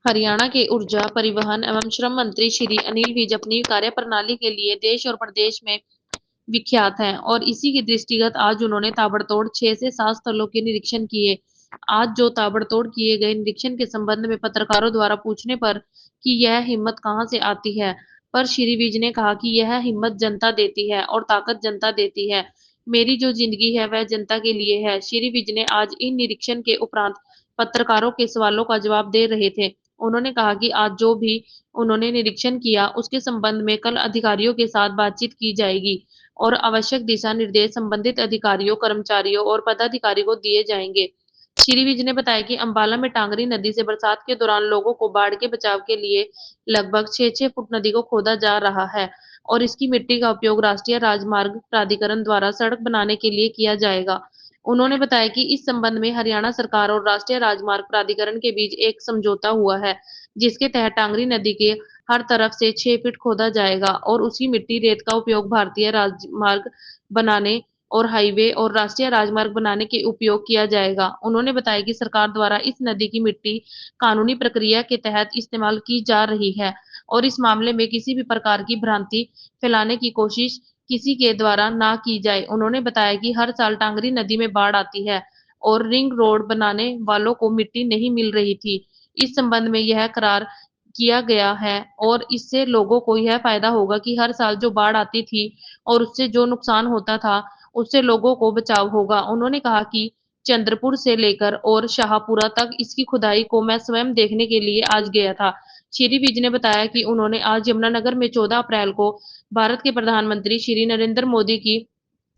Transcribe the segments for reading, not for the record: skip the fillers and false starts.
हरियाणा के ऊर्जा, परिवहन एवं श्रम मंत्री श्री अनिल विज अपनी कार्यप्रणाली के लिए देश और प्रदेश में विख्यात हैं और इसी के दृष्टिगत आज उन्होंने ताबड़तोड़ 6 से 7 स्थलों के निरीक्षण किए। आज जो ताबड़तोड़ किए गए निरीक्षण के संबंध में पत्रकारों द्वारा पूछने पर कि यह हिम्मत कहां से आती है, पर श्री विज ने कहा कि यह हिम्मत जनता देती है और ताकत जनता देती है। मेरी जो जिंदगी है वह जनता के लिए है। श्री विज ने आज इन निरीक्षण के उपरांत पत्रकारों के सवालों का जवाब दे रहे थे। उन्होंने कहा कि आज जो भी उन्होंने निरीक्षण किया उसके संबंध में कल अधिकारियों के साथ बातचीत की जाएगी और आवश्यक दिशा निर्देश संबंधित अधिकारियों, कर्मचारियों और पदाधिकारी को दिए जाएंगे। श्री विज ने बताया कि अंबाला में टांगरी नदी से बरसात के दौरान लोगों को बाढ़ के बचाव के लिए लगभग 6-6 फुट नदी को खोदा जा रहा है और इसकी मिट्टी का उपयोग राष्ट्रीय राजमार्ग प्राधिकरण द्वारा सड़क बनाने के लिए किया जाएगा। उन्होंने बताया कि इस संबंध में हरियाणा सरकार और राष्ट्रीय राजमार्ग प्राधिकरण के बीच एक समझौता हुआ है, जिसके तहत टांगरी नदी के हर तरफ से 6 फीट खोदा जाएगा और उसकी मिट्टी रेत का उपयोग भारतीय राजमार्ग बनाने और हाईवे और राष्ट्रीय राजमार्ग बनाने के उपयोग किया जाएगा। उन्होंने बताया कि सरकार द्वारा इस नदी की मिट्टी कानूनी प्रक्रिया के तहत इस्तेमाल की जा रही है और इस मामले में किसी भी प्रकार की भ्रांति फैलाने की कोशिश किसी के द्वारा ना की जाए। उन्होंने बताया कि हर साल टांगरी नदी में बाढ़ आती है और रिंग रोड बनाने वालों को मिट्टी नहीं मिल रही थी। इस संबंध में यह करार किया गया है और इससे लोगों को यह फायदा होगा कि हर साल जो बाढ़ आती थी और उससे जो नुकसान होता था, उससे लोगों को बचाव होगा। उन्होंने कहा कि चंद्रपुर से लेकर और शाहपुरा तक इसकी खुदाई को मैं स्वयं देखने के लिए आज गया था। श्री विज ने बताया कि उन्होंने आज यमुनानगर में 14 अप्रैल को भारत के प्रधानमंत्री श्री नरेंद्र मोदी की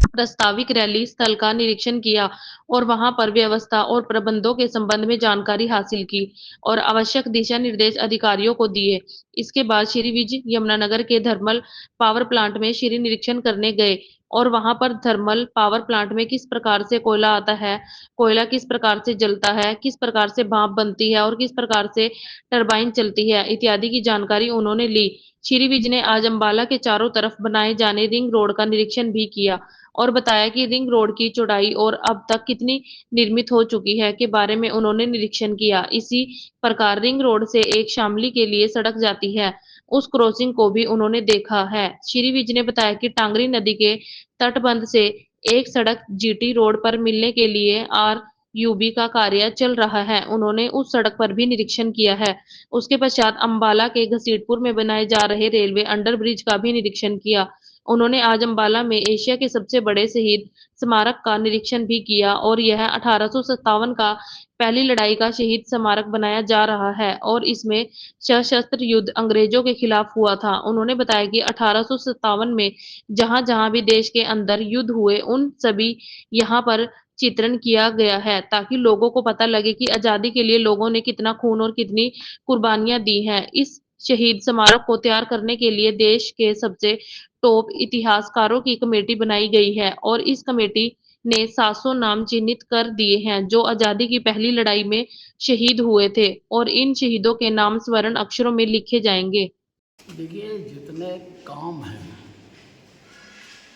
प्रस्तावित रैली स्थल का निरीक्षण किया और वहां पर व्यवस्था और प्रबंधों के संबंध में जानकारी हासिल की और आवश्यक दिशा निर्देश अधिकारियों को दिए। इसके बाद श्री विज यमुनानगर के थर्मल पावर प्लांट में श्री निरीक्षण करने गए और वहां पर थर्मल पावर प्लांट में किस प्रकार से कोयला आता है, कोयला किस प्रकार से जलता है, किस प्रकार से भाप बनती है और किस प्रकार से टरबाइन चलती है इत्यादि की जानकारी उन्होंने ली। श्री विज ने आज अंबाला के चारों तरफ बनाए जाने रिंग रोड का निरीक्षण भी किया और बताया कि रिंग रोड की चौड़ाई और अब तक कितनी निर्मित हो चुकी है के बारे में उन्होंने निरीक्षण किया। इसी प्रकार रिंग रोड से एक शामली के लिए सड़क जाती है, उस क्रॉसिंग को भी उन्होंने देखा है। श्री विज ने बताया कि टांगरी नदी के तटबंध से एक सड़क जीटी रोड पर मिलने के लिए यूबी का कार्य चल रहा है। उन्होंने उस सड़क पर भी निरीक्षण किया है। उसके पश्चात अंबाला के घसीटपुर में बनाए जा रहे रेलवे अंडर ब्रिज का भी निरीक्षण किया। उन्होंने आज अंबाला में एशिया के सबसे बड़े शहीद स्मारक का निरीक्षण भी किया और यह 1857 का पहली लड़ाई का शहीद स्मारक बनाया जा रहा है और इसमें सशस्त्र युद्ध अंग्रेजों के खिलाफ हुआ था। उन्होंने बताया कि 1857 में जहां जहां भी देश के अंदर युद्ध हुए उन सभी यहाँ पर चित्रण किया गया है ताकि लोगों को पता लगे कि आजादी के लिए लोगों ने कितना खून और कितनी कुर्बानियां दी हैं। इस शहीद स्मारक को तैयार करने के लिए देश के सबसे टॉप इतिहासकारों की कमेटी बनाई गई है और इस कमेटी ने 700 नाम चिन्हित कर दिए हैं जो आजादी की पहली लड़ाई में शहीद हुए थे और इन शहीदों के नाम स्वर्ण अक्षरों में लिखे जाएंगे। देखिए, जितने काम हैं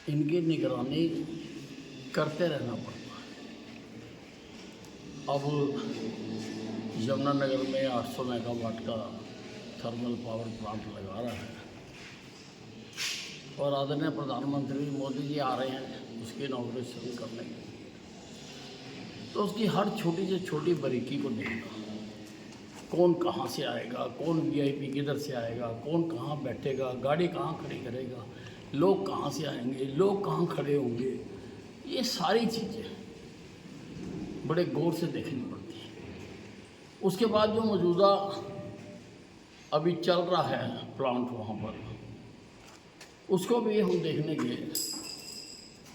इनकी निगरानी करते रहना पड़ता है। अब यमुनानगर में 800 मेगावाट का थर्मल पावर प्लांट लगा रहा है और आदरणीय प्रधानमंत्री मोदी जी आ रहे हैं उसकी इनॉग्रेशन करने के लिए, तो उसकी हर छोटी से छोटी बारीकी को देखना, कौन कहाँ से आएगा, कौन वीआईपी किधर से आएगा, कौन कहाँ बैठेगा, गाड़ी कहाँ खड़ी करेगा, लोग कहाँ से आएंगे, लोग कहाँ खड़े होंगे, ये सारी चीज़ें बड़े गौर से देखनी पड़ती हैं। उसके बाद जो मौजूदा अभी चल रहा है प्लांट वहाँ पर, उसको भी हम देखने के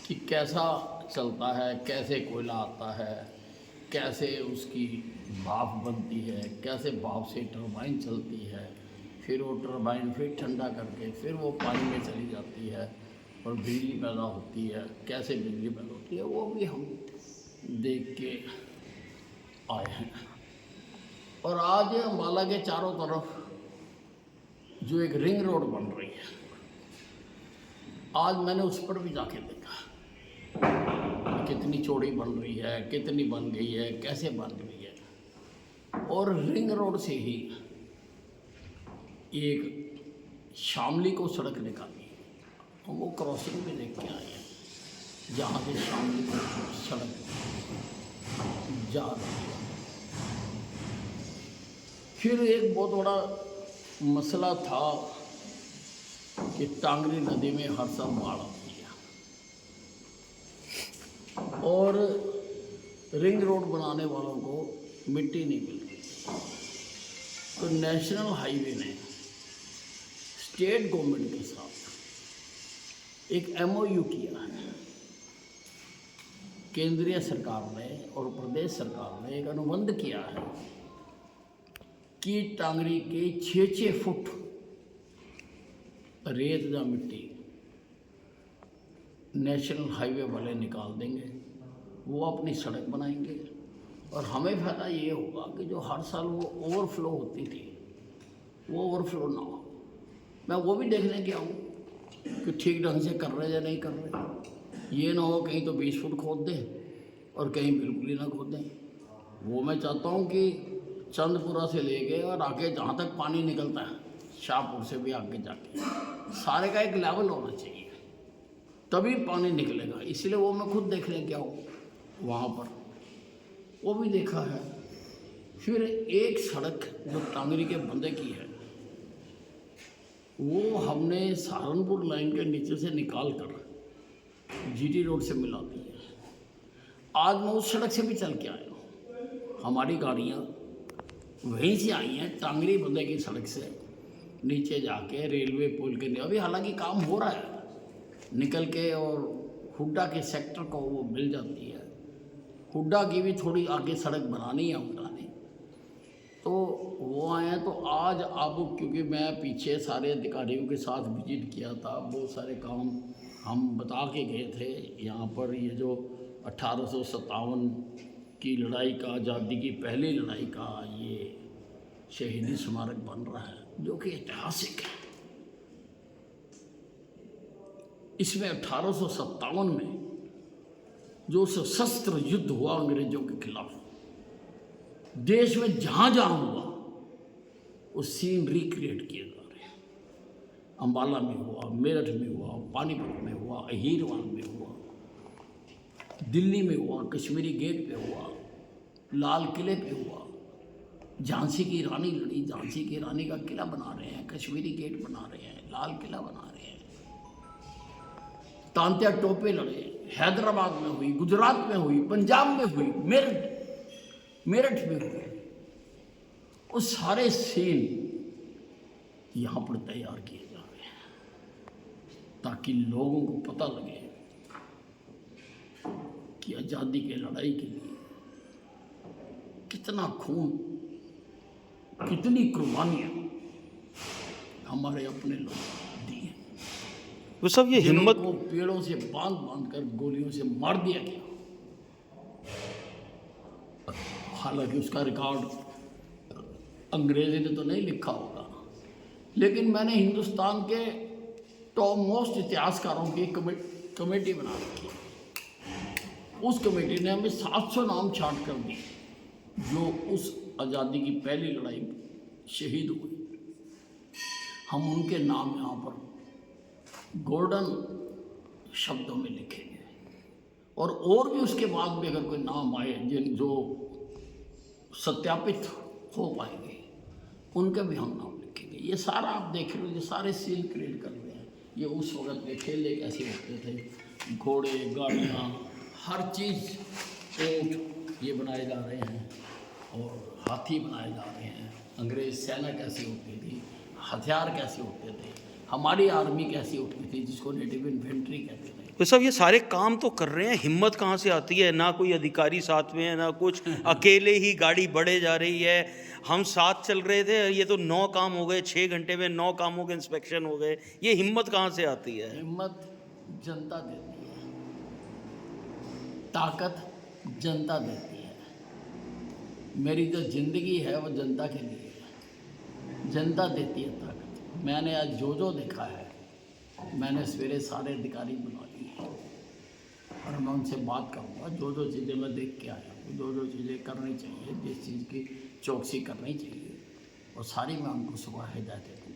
कि कैसा चलता है, कैसे कोयला आता है, कैसे उसकी भाप बनती है, कैसे भाप से टरबाइन चलती है, फिर वो टरबाइन फिर ठंडा करके फिर वो पानी में चली जाती है और बिजली पैदा होती है, कैसे बिजली पैदा होती है वो भी हम देख के आए हैं। और आज अम्बाला के चारों तरफ जो एक रिंग रोड बन रही है, आज मैंने उस पर भी जाके देखा कितनी चौड़ी बन रही है, कितनी बन गई है, कैसे बन रही है। और रिंग रोड से ही एक शामली को सड़क निकाली है, और वो क्रॉसिंग में लेके आए हैं जहाँ से शामली को सड़क जा रही है। फिर एक बहुत बड़ा मसला था कि टांगरी नदी में हर साल बाढ़ आती है और रिंग रोड बनाने वालों को मिट्टी नहीं मिल रही, तो नेशनल हाईवे ने स्टेट गवर्नमेंट के साथ एक MOU किया है। केंद्रीय सरकार ने और प्रदेश सरकार ने एक अनुबंध किया है कि टांगरी के 6-6 फुट रेत या मिट्टी नेशनल हाईवे वाले निकाल देंगे, वो अपनी सड़क बनाएंगे और हमें फ़ायदा ये होगा कि जो हर साल वो ओवरफ्लो होती थी वो ओवरफ्लो ना हो। मैं वो भी देखने गया हूँ कि ठीक ढंग से कर रहे या नहीं कर रहे। ये ना हो कहीं तो 20 फुट खोद दें और कहीं बिल्कुल ही ना खोदें। वो मैं चाहता हूँ कि चंदपुरा से लेके और आगे जहाँ तक पानी निकलता है, शाहपुर से भी आगे जाके, सारे का एक लेवल होना चाहिए, तभी पानी निकलेगा। इसलिए वो मैं खुद देखने गया हूँ वहाँ पर, वो भी देखा है। फिर एक सड़क जो टांगरी के बंदे की है, वो हमने सहारनपुर लाइन के नीचे से निकाल कर GT रोड से मिला दी है। आज मैं उस सड़क से भी चल के आया हूँ। हमारी गाड़ियाँ वहीं से आई हैं, टांगरी बंदे की सड़क से नीचे जाके रेलवे पुल के लिए। अभी हालांकि काम हो रहा है, निकल के और हुड्डा के सेक्टर को वो मिल जाती है। हुड्डा की भी थोड़ी आगे सड़क बनानी है हुड्डा ने, तो वो आए हैं। तो आज अब क्योंकि मैं पीछे सारे अधिकारियों के साथ विजिट किया था, बहुत सारे काम हम बता के गए थे। यहाँ पर ये जो 1857 की लड़ाई का, आज़ादी की पहली लड़ाई का ये शहीदी स्मारक बन रहा है, जो कि ऐतिहासिक है। इसमें 1857 में जो सशस्त्र युद्ध हुआ अंग्रेजों के खिलाफ, देश में जहाँ जहाँ हुआ वो सीन रिक्रिएट किए जा रहे हैं। अम्बाला में हुआ, मेरठ में हुआ, पानीपत में हुआ, अहीरवाल में हुआ, दिल्ली में हुआ, कश्मीरी गेट पे हुआ, लाल किले पे हुआ। झांसी की रानी लड़ी, झांसी की रानी का किला बना रहे हैं, कश्मीरी गेट बना रहे हैं, लाल किला बना रहे हैं। तांत्या टोपे लड़े, हैदराबाद में हुई, गुजरात में हुई, पंजाब में हुई, मेरठ में हुई। वो सारे सीन यहाँ पर तैयार किए जा रहे हैं ताकि लोगों को पता लगे कि आज़ादी की लड़ाई के लिए कितना खून, कितनी कुर्बानियाँ हमारे अपने लोग दी हैं। वो सब ये हिम्मत को पेड़ों से बांध बांध कर गोलियों से मार दिया गया। हालांकि उसका रिकॉर्ड अंग्रेजी ने तो नहीं लिखा होगा, लेकिन मैंने हिंदुस्तान के टॉप मोस्ट इतिहासकारों की कमेटी बना रखी है। उस कमेटी ने हमें 700 नाम छांट कर दिए जो उस आज़ादी की पहली लड़ाई में शहीद हुए। हम उनके नाम यहाँ पर गोल्डन शब्दों में लिखेंगे, और भी उसके बाद भी अगर कोई नाम आए जिन जो सत्यापित हो पाएंगे, उनके भी हम नाम लिखेंगे। ये सारा आप देख रहे हो, ये सारे सील क्रिएट कर रहे हैं। ये उस वक्त के खेले कैसे होते थे, घोड़े, गाड़ियाँ, हर चीज़, ऊँट ये बनाए जा रहे हैं और हाथी बनाए जा रहे हैं। अंग्रेज सेना कैसी होती थी, हथियार कैसे होते थे, हमारी आर्मी कैसी होती थी जिसको नेटिव इन्फेंट्री कहते थे। तो सब ये सारे काम तो कर रहे हैं, हिम्मत कहाँ से आती है? ना कोई अधिकारी साथ में है, ना कुछ, अकेले ही गाड़ी बढ़े जा रही है। हम साथ चल रहे थे, ये तो 9 काम हो गए, 6 घंटे में 9 कामों के इंस्पेक्शन हो गए। ये हिम्मत कहाँ से आती है? हिम्मत जनता देती है, ताकत जनता देती है। मेरी जो जिंदगी है वो जनता के लिए है, जनता देती है ताकत। मैंने आज जो देखा है, मैंने सवेरे सारे अधिकारी बुला लिए और मैं उनसे बात करूँगा। जो चीज़ें मैं देख के आया हूँ, जो चीज़ें करनी चाहिए, जिस चीज़ की चौकसी करनी चाहिए, और सारी मैं उनको सुबह हिदायत दूँगा।